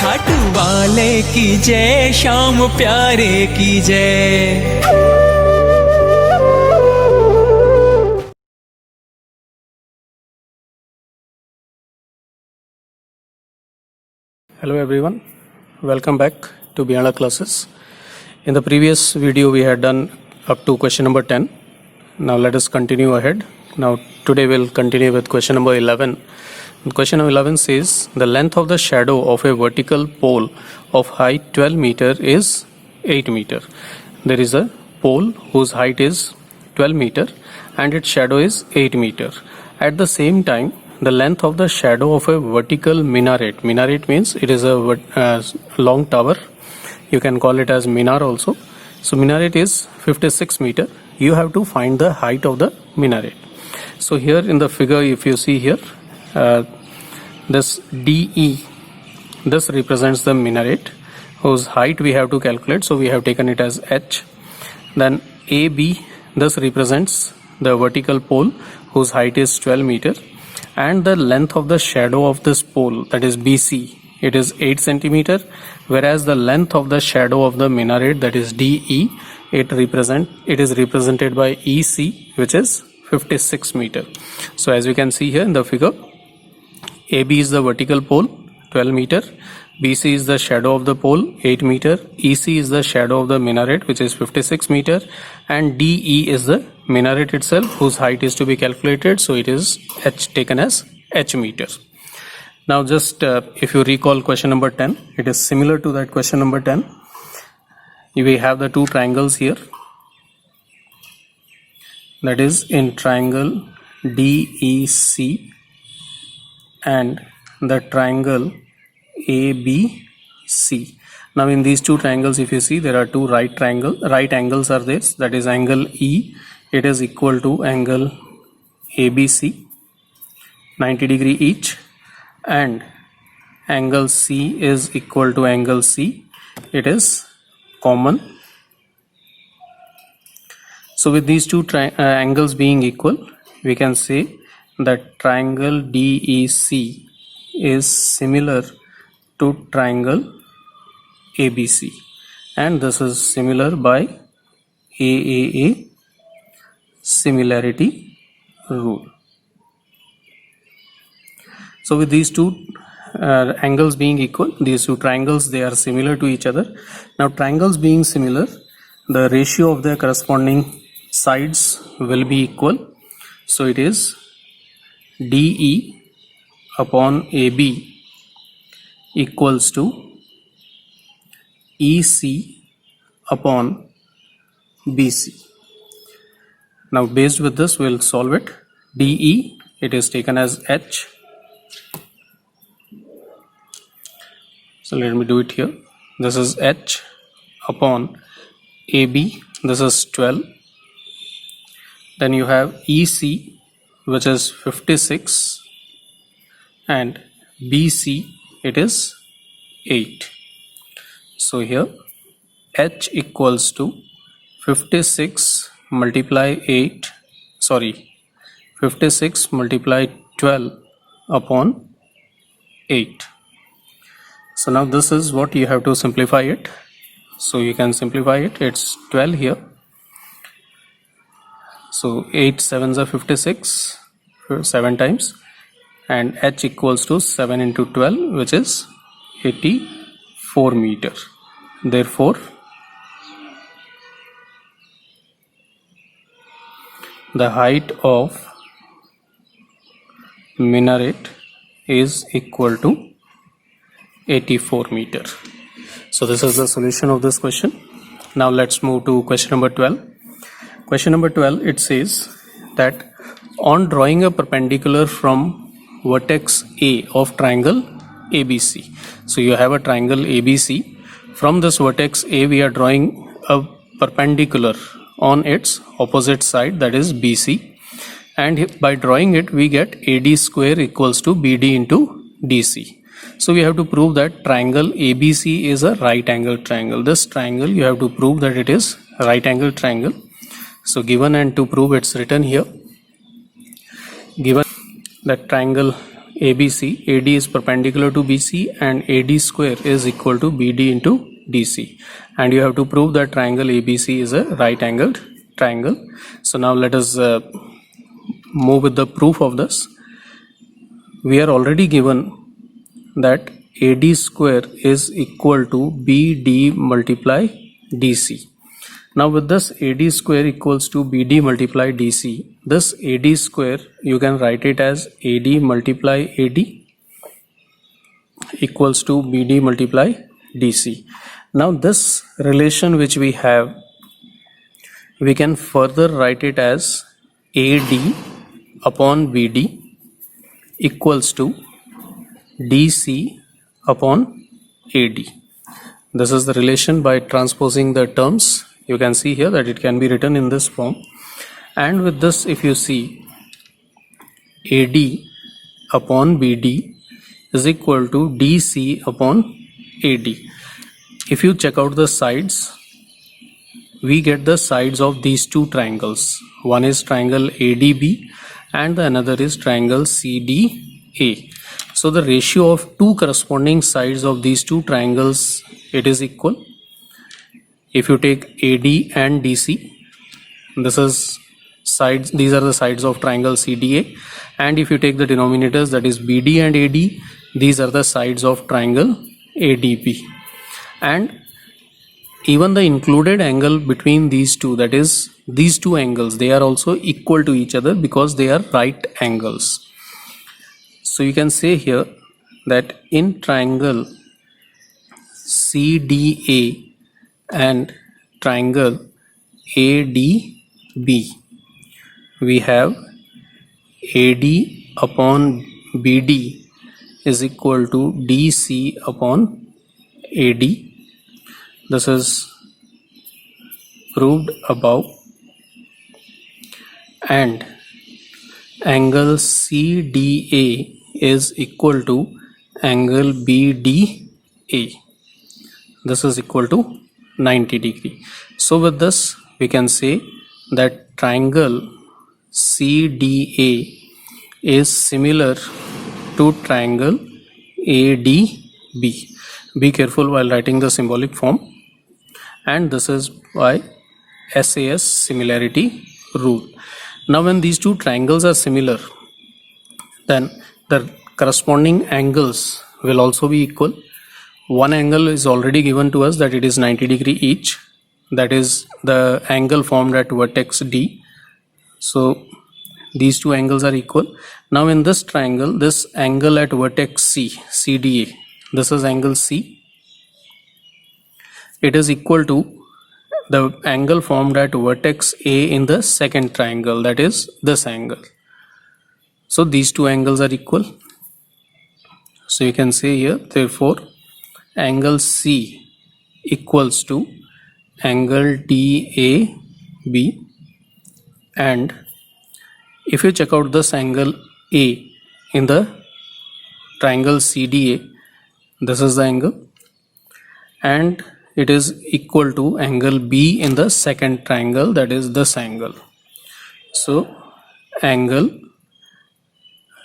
खाटू वाले की जय, श्याम प्यारे की जय। Hello everyone, welcome back to Beyond classes. In the previous video we had done up to question number 10. Now let us continue ahead. Now today we'll continue with question number 11. Question number 11 says the length of the shadow of a vertical pole of height 12 meter is 8 meter. There is a pole whose height is 12 meter and its shadow is 8 meter. At the same time, the length of the shadow of a vertical minaret. Minaret means it is a long tower. You can call it as minar also. So minaret is 56 meter. You have to find the height of the minaret. So here in the figure, if you see here, this DE, this represents the minaret whose height we have to calculate. So we have taken it as H. Then AB, this represents the vertical pole whose height is 12 meter. And the length of the shadow of this pole, that is BC, it is 8 centimeter, whereas the length of the shadow of the minaret, that is DE, it is represented by EC, which is 56 meter. So as you can see here in the figure, AB is the vertical pole, 12 meter, BC is the shadow of the pole, 8 meter, EC is the shadow of the minaret, which is 56 meter, and DE is the minaret itself, whose height is to be calculated. So it is taken as H meter. Now just if you recall question number 10, it is similar to that question number 10. We have the two triangles here. That is in triangle DEC and the triangle ABC. Now in these two triangles, if you see, there are two right angles are there. That is angle E, it is equal to angle ABC, 90 degree each, and angle C is equal to angle C, it is common. So with these two angles being equal, we can say that triangle DEC is similar to triangle ABC, and this is similar by AAA similarity rule. So with these two angles being equal, these two triangles, they are similar to each other. Now triangles being similar, the ratio of their corresponding sides will be equal. So it is DE upon AB equals to EC upon BC. Now based with this, we'll solve it. DE, it is taken as H. So let me do it here. This is H upon AB, this is 12. Then you have EC, which is 56, and BC, it is 8. So here H equals to 56 multiply 56 multiply 12 upon 8. So now this is what you have to simplify it. So you can simplify it. It's 12 here. So 8 7s are 56, 7 times, and H equals to 7 into 12, which is 84 meter. Therefore, the height of minaret is equal to 84 meter. So this is the solution of this question. Now let's move to question number 12. Question number 12, it says that on drawing a perpendicular from vertex A of triangle ABC. So you have a triangle ABC. From this vertex A, we are drawing a perpendicular on its opposite side, that is BC, and by drawing it we get AD square equals to BD into DC. So we have to prove that triangle ABC is a right angle triangle. This triangle, you have to prove that it is right angle triangle. So given and to prove, it's written here, given that triangle ABC, AD is perpendicular to BC and AD square is equal to BD into DC. And you have to prove that triangle ABC is a right angled triangle. So now let us move with the proof of this. We are already given that AD square is equal to BD multiply DC. Now with this AD square equals to BD multiply DC, this AD square you can write it as AD multiply AD equals to BD multiply DC. Now this relation which we have, we can further write it as AD upon BD equals to DC upon AD. This is the relation. By transposing the terms, you can see here that it can be written in this form. And with this, if you see, AD upon BD is equal to DC upon AD. If you check out the sides, we get the sides of these two triangles. One is triangle ADB and the another is triangle CDA. So the ratio of two corresponding sides of these two triangles, it is equal. If you take AD and DC, this is sides, these are the sides of triangle CDA, and if you take the denominators, that is BD and AD, these are the sides of triangle ADB. And even the included angle between these two, that is these two angles, they are also equal to each other because they are right angles. So you can say here that in triangle CDA and triangle ADB, we have AD upon BD is equal to DC upon AD. This is proved above. And angle CDA is equal to angle BDA. This is equal to 90 degree. So with this we can say that triangle CDA is similar to triangle ADB. Be careful while writing the symbolic form, and this is by SAS similarity rule. Now when these two triangles are similar, then the corresponding angles will also be equal. One angle is already given to us, that it is 90 degree each, that is the angle formed at vertex D. So these two angles are equal. Now in this triangle, this angle at vertex C, CDA, this is angle C, it is equal to the angle formed at vertex A in the second triangle, that is this angle. So these two angles are equal. So you can say here, therefore angle C equals to angle DAB. And if you check out this angle A in the triangle CDA, this is the angle, and it is equal to angle B in the second triangle, that is this angle. So angle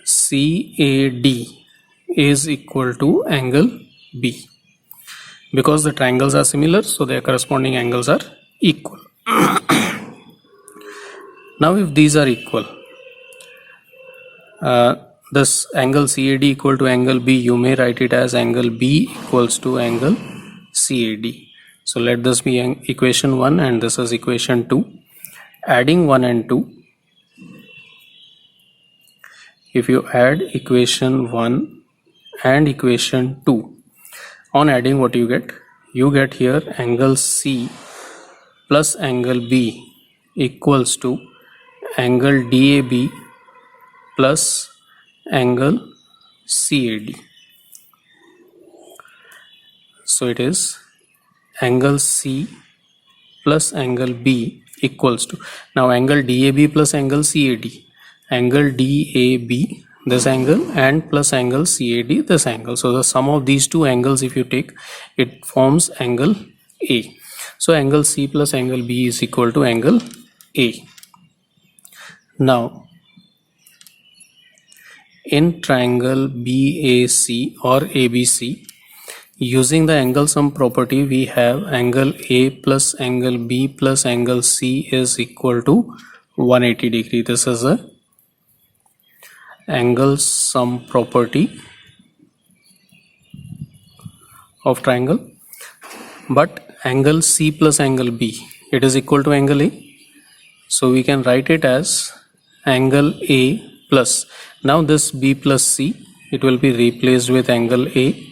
CAD is equal to angle B. Because the triangles are similar, so their corresponding angles are equal. Now if these are equal, this angle CAD equal to angle B, you may write it as angle B equals to angle CAD. So let this be equation 1 and this is equation 2. Adding 1 and 2, if you add equation 1 and equation 2, on adding, what you get? You get here angle C plus angle B equals to angle DAB plus angle CAD. So it is angle C plus angle B equals to, now angle DAB plus angle CAD, angle DAB this angle and plus angle CAD this angle. So the sum of these two angles, if you take, it forms angle A. So angle C plus angle B is equal to angle A. Now in triangle BAC or ABC, using the angle sum property, we have angle A plus angle B plus angle C is equal to 180 degree. This is a angle sum property of triangle. But angle C plus angle B, it is equal to angle A. So we can write it as angle A plus. Now this B plus C, it will be replaced with angle A.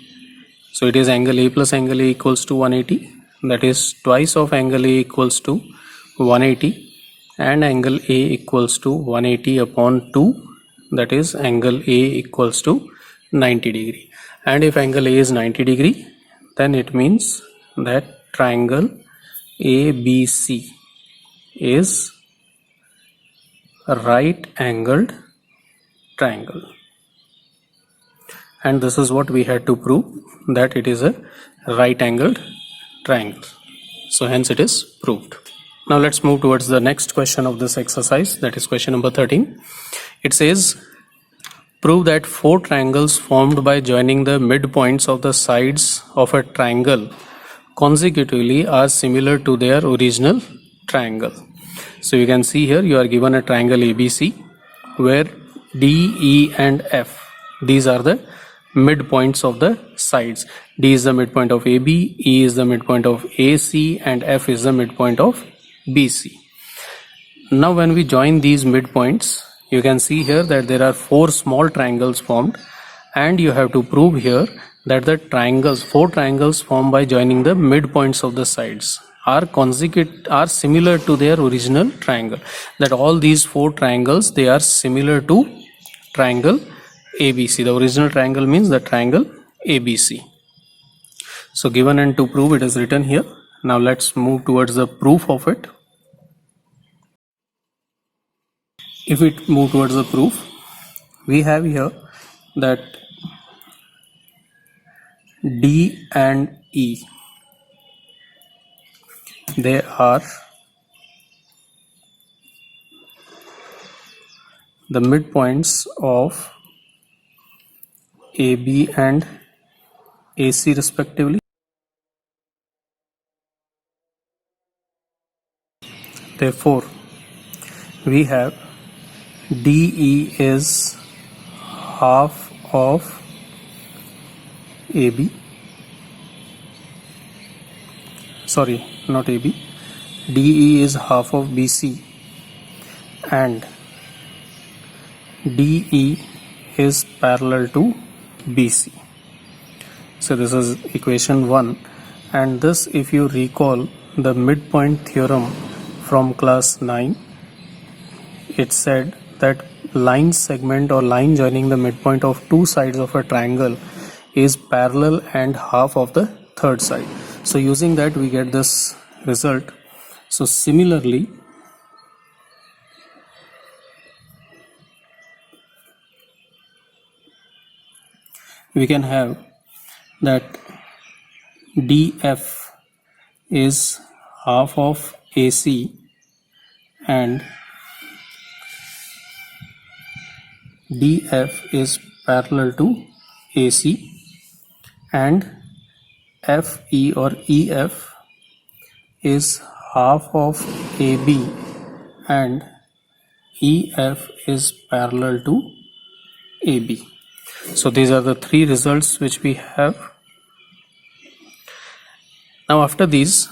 So it is angle A plus angle A equals to 180. That is twice of angle A equals to 180. And angle A equals to 180 upon 2. That is angle A equals to 90 degree. And if angle A is 90 degree, then it means that triangle ABC is a right angled triangle. And this is what we had to prove, that it is a right angled triangle. So hence it is proved. Now let's move towards the next question of this exercise, that is question number 13. It says, prove that four triangles formed by joining the midpoints of the sides of a triangle consecutively are similar to their original triangle. So you can see here you are given a triangle ABC where D, E and F, these are the midpoints of the sides. D is the midpoint of AB, E is the midpoint of AC and F is the midpoint of BC. Now when we join these midpoints, you can see here that there are four small triangles formed, and you have to prove here that the four triangles formed by joining the midpoints of the sides are similar to their original triangle. That all these four triangles, they are similar to triangle ABC. The original triangle means the triangle ABC. So given and to prove, it is written here. Now let's move towards the proof of it. If we move towards the proof, we have here that D and E, they are the midpoints of AB and AC respectively. Therefore, we have DE is half of AB, sorry, not AB, DE is half of BC and DE is parallel to BC. So this is equation 1, and this, if you recall the midpoint theorem from class 9, it said that line segment or line joining the midpoint of two sides of a triangle is parallel and half of the third side. So using that we get this result. So similarly, we can have that DF is half of AC and DF is parallel to AC, and FE or EF is half of AB and EF is parallel to AB. So these are the three results which we have. Now after these,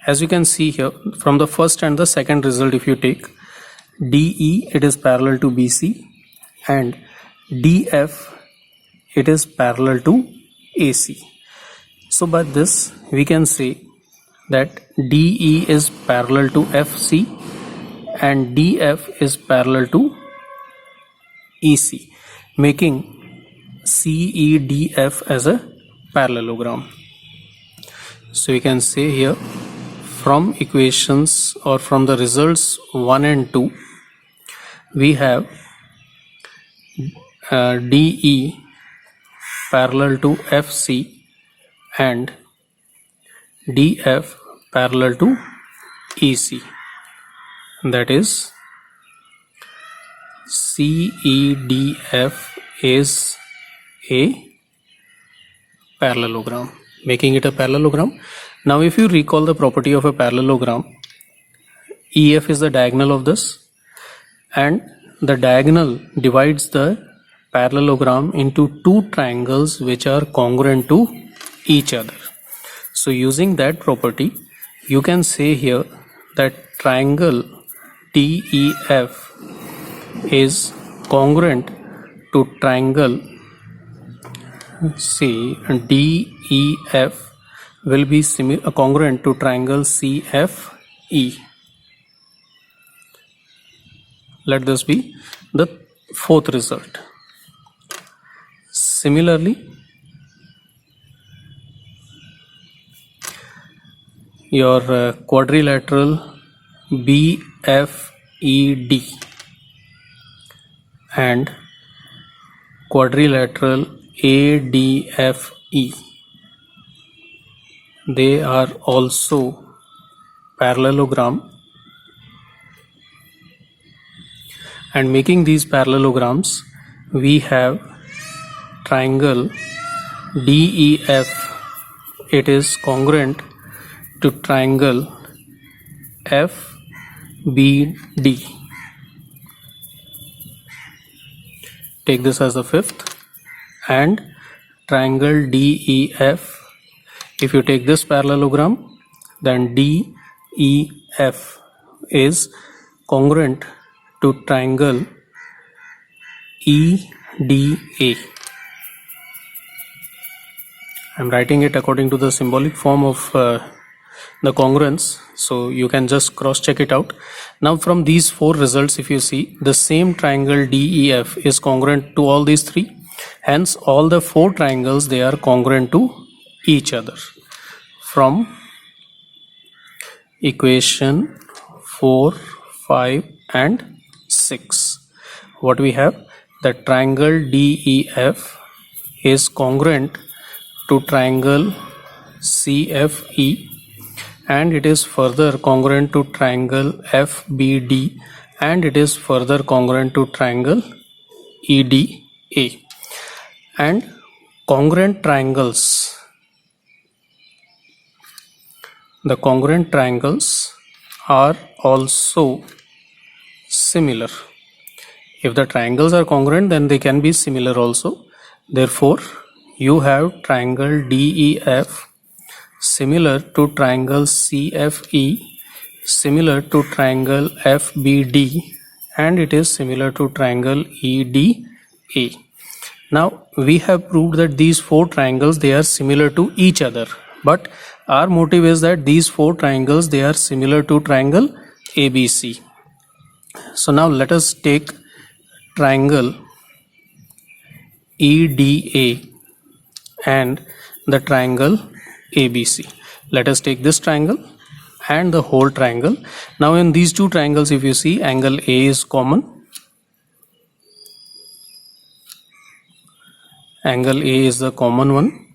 as you can see here, from the first and the second result, if you take DE, it is parallel to BC, and DF, it is parallel to AC. So by this we can say that DE is parallel to FC and DF is parallel to EC, making CEDF as a parallelogram. So you can say here, from equations or from the results 1 and 2, we have DE parallel to FC and DF parallel to EC. That is CEDF is a parallelogram, making it a parallelogram. Now if you recall the property of a parallelogram, EF is the diagonal of this, and the diagonal divides the parallelogram into two triangles which are congruent to each other. So using that property, you can say here that triangle DEF is congruent to triangle DEF will be congruent to triangle CFE. Let this be the fourth result. Similarly, your quadrilateral BFED and quadrilateral ADFE, they are also parallelogram, and making these parallelograms we have triangle DEF, it is congruent to triangle FBD. Take this as the fifth. And triangle DEF, if you take this parallelogram, then DEF is congruent to triangle EDA. I am writing it according to the symbolic form of the congruence, so you can just cross check it out. Now from these four results, if you see, the same triangle DEF is congruent to all these three, hence all the four triangles, they are congruent to each other. From equation 4, 5 and 6, what we have, that triangle DEF is congruent to triangle CFE, and it is further congruent to triangle FBD, and it is further congruent to triangle EDA. And congruent triangles, the congruent triangles are also similar. If the triangles are congruent, then they can be similar also. Therefore, you have triangle DEF similar to triangle CFE, similar to triangle FBD, and it is similar to triangle EDA. Now we have proved that these four triangles, they are similar to each other, but our motive is that these four triangles, they are similar to triangle ABC. So now let us take triangle EDA and the triangle ABC. Let us take this triangle and the whole triangle. Now in these two triangles, if you see, angle A is common. Angle A is the common one,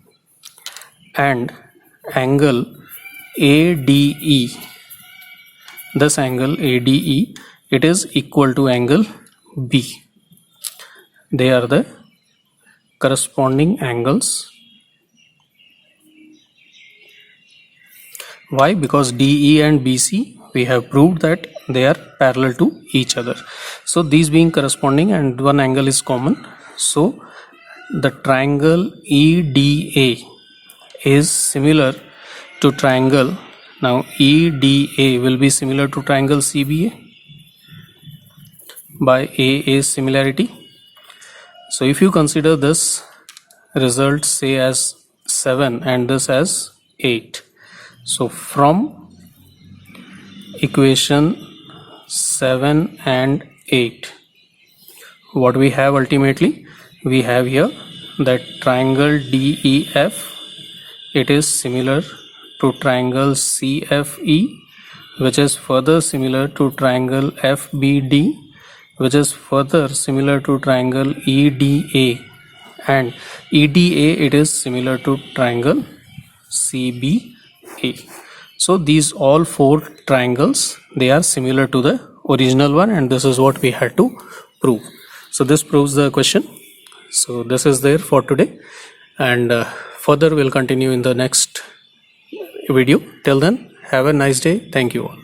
and angle ADE, this angle ADE, it is equal to angle B. They are the corresponding angles. Why? Because DE and BC, we have proved that they are parallel to each other. So these being corresponding and one angle is common, so the triangle EDA is similar to triangle, now EDA will be similar to triangle CBA by AA similarity. So if you consider this result say as 7 and this as 8, so from equation 7 and 8, what we have ultimately, we have here that triangle DEF, it is similar to triangle CFE, which is further similar to triangle FBD, which is further similar to triangle EDA, and EDA, it is similar to triangle CBA. So these all four triangles, they are similar to the original one, and this is what we had to prove. So this proves the question. So this is there for today, and further we'll continue in the next video. Till then, have a nice day. Thank you all.